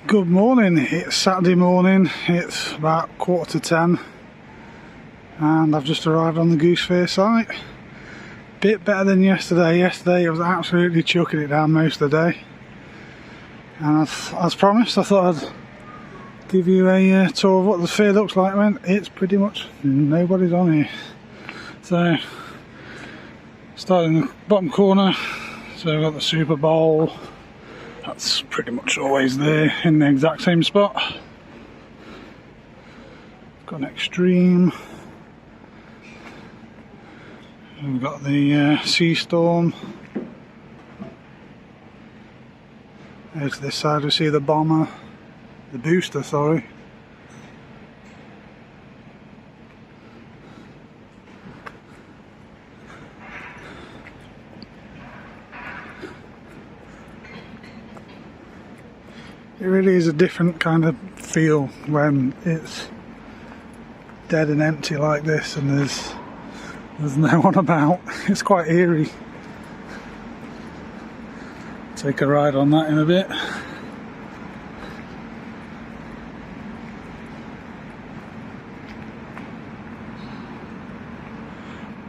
Good morning, it's Saturday morning, it's about 10:15 and I've just arrived on the Goose Fair site. Bit better than yesterday. Yesterday I was absolutely chucking it down most of the day, and as promised I thought I'd give you a tour of what the fair looks like when it's pretty much nobody's on here. So starting in the bottom corner, so we've got the Super Bowl. That's pretty much always there in the exact same spot. Got an Extreme. We've got the Sea Storm. Over to this side we see the Bomber, the Booster, sorry. It really is a different kind of feel when it's dead and empty like this and there's no one about. It's quite eerie. Take a ride on that in a bit.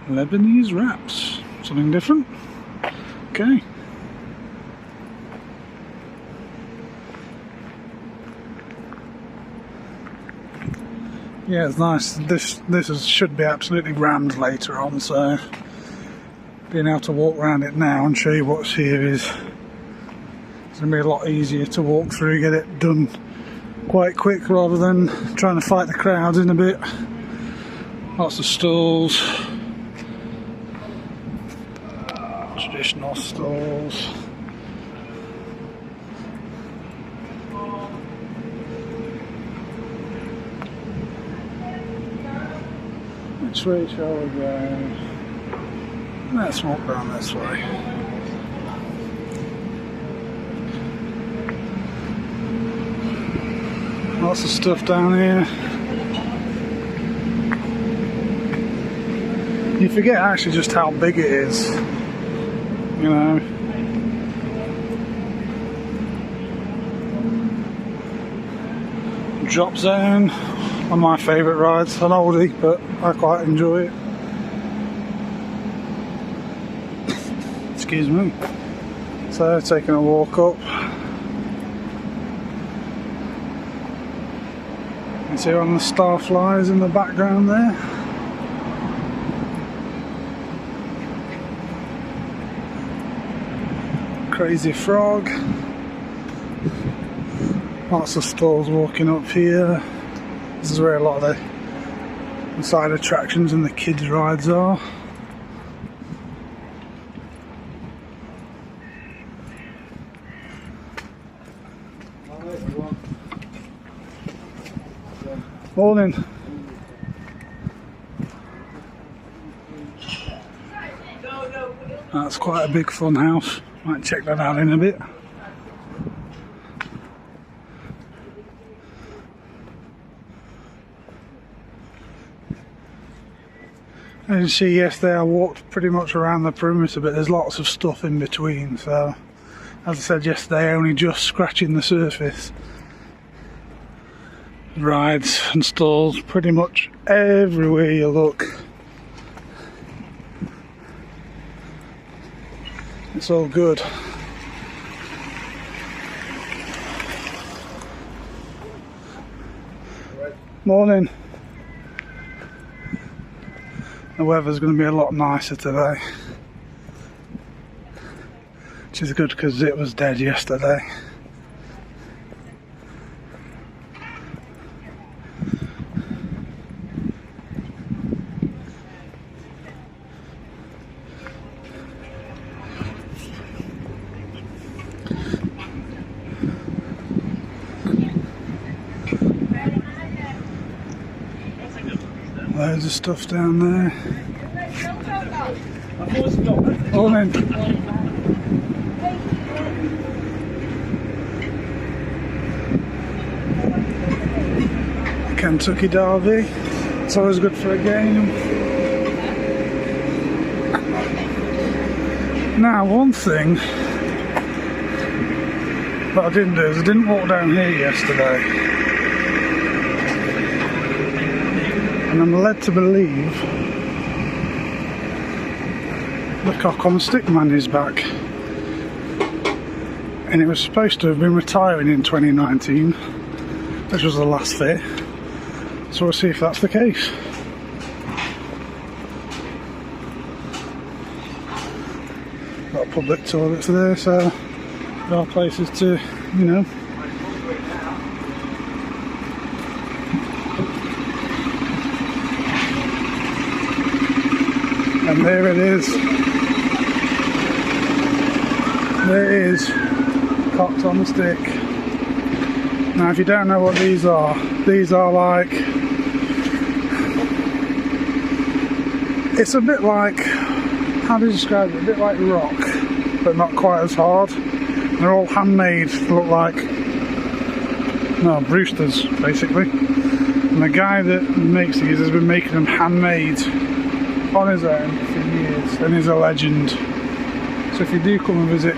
Lebanese wraps, something different. Okay. Yeah, it's nice. This should be absolutely rammed later on, so being able to walk around it now and show you what's here is it's going to be a lot easier to walk through, get it done quite quick rather than trying to fight the crowds in a bit. Lots of stalls, traditional stalls. Which way shall we go? Let's walk down this way. Lots of stuff down here. You forget actually just how big it is, you know. Drop zone. One of my favourite rides, an oldie, but I quite enjoy it. Excuse me. So, taking a walk up. You can see one of the star flyers in the background there. Crazy Frog. Lots of stalls walking up here. This is where a lot of the side attractions and the kids' rides are. Morning. That's quite a big fun house. Might check that out in a bit. As you see, yesterday I walked pretty much around the perimeter, but there's lots of stuff in between, so as I said yesterday, only just scratching the surface. Rides and stalls pretty much everywhere you look. It's all good. Morning. The weather's going to be a lot nicer today, which is good because it was dead yesterday. Loads of stuff down there. Morning. Kentucky Derby. It's always good for a game. Now, one thing What I didn't do is I didn't walk down here yesterday, and I'm led to believe the cock on the stick man is back, and it was supposed to have been retiring in 2019, which was the last fit, so we'll see if that's the case. Got public toilets there, so there are places to, you know. And there it is. There it is. Cocks on the stick. Now if you don't know what these are like, it's a bit like, how do you describe it? A bit like rock, but not quite as hard. They're all handmade, look like, no, Brewsters basically. And the guy that makes these has been making them handmade on his own for years, and he's a legend. So if you do come and visit,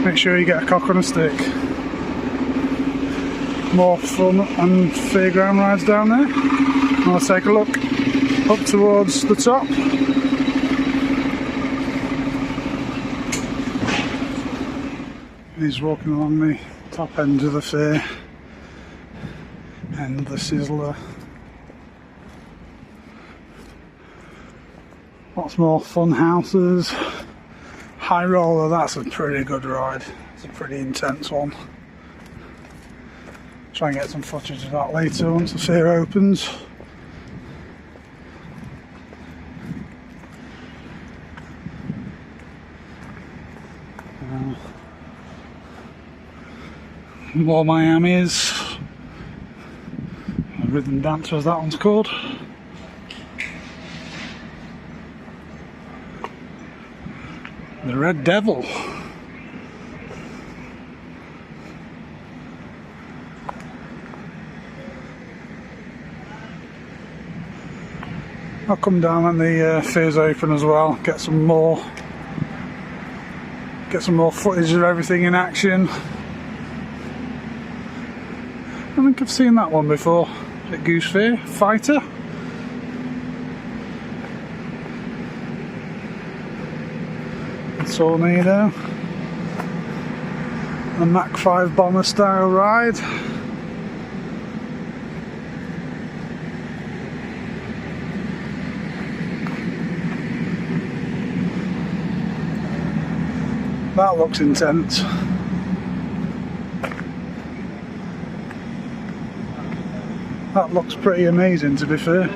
make sure you get a cock on a stick. More fun and fairground rides down there. And I'll take a look up towards the top. He's walking along the top end of the fair, and the Sizzler. Lots more fun houses. High roller, that's a pretty good ride. It's a pretty intense one. Try and get some footage of that later once the fair opens. More Miami's. Rhythm Dancer, as that one's called. The Red Devil. I'll come down when the fair's open as well, get some more footage of everything in action. I think I've seen that one before at Goose Fair. Fighter. Tornado. A Mach 5 bomber style ride. That looks intense. That looks pretty amazing, to be fair.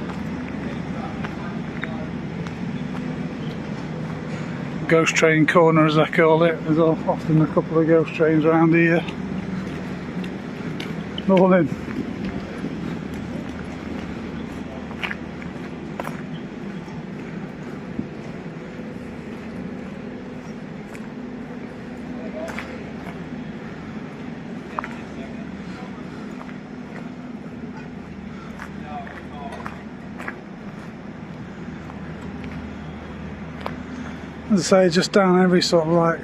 Ghost train corner, as I call it. There's often a couple of ghost trains around here. Morning. As I say, just down every sort of like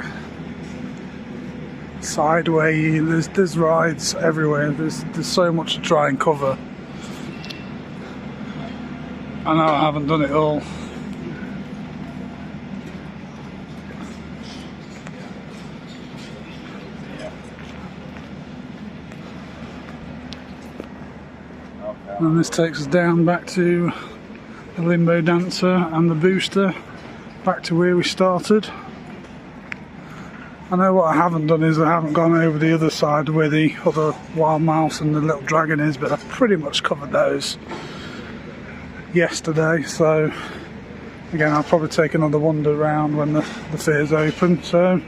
sideway, there's rides everywhere. There's so much to try and cover. I know I haven't done it all. And this takes us down back to the Limbo Dancer and the Booster. Back to where we started. I know what I haven't done is I haven't gone over the other side where the other Wild Mouse and the Little Dragon is, but I've pretty much covered those yesterday, so again I'll probably take another wander around when the fair's open. So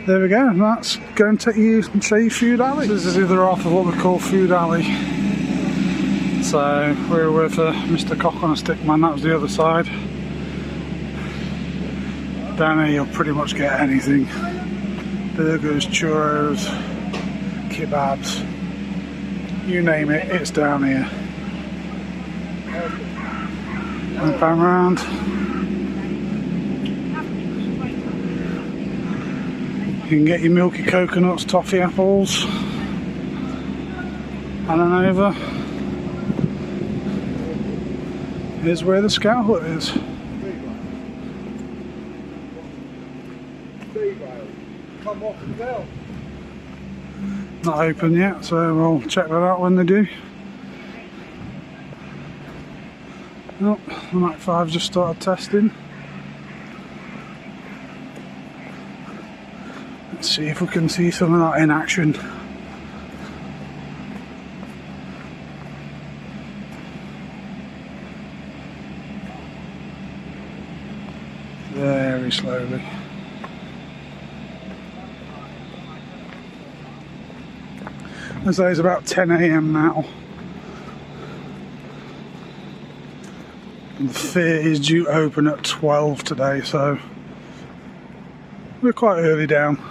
there we go, that's going to take you and show you Food Alley. This is the other half of what we call Food Alley. So we were with Mr. Cock on a Stick Man, that was the other side. Down here you'll pretty much get anything. Burgers, churros, kebabs, you name it, it's down here. And pan round. can get your milky coconuts, toffee apples, and then over. Here's where the scout hut is. Come off the bell. Not open yet, so we'll check that out when they do. Oh, the Mac 5 just started testing. Let's see if we can see some of that in action. Very slowly. As though it's about 10 AM now. And the fair is due to open at 12 today, so we're quite early down.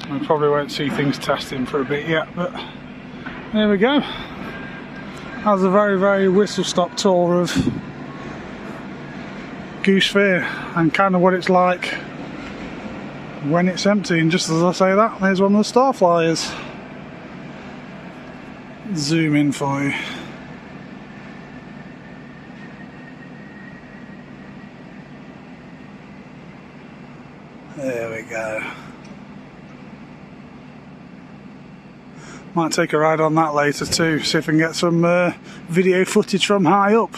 We probably won't see things testing for a bit yet, but there we go. That was a very, very whistle-stop tour of Goose Fair and kind of what it's like when it's empty. And just as I say that, there's one of the star flyers. Zoom in for you. There we go. Might take a ride on that later too, see if I can get some video footage from high up.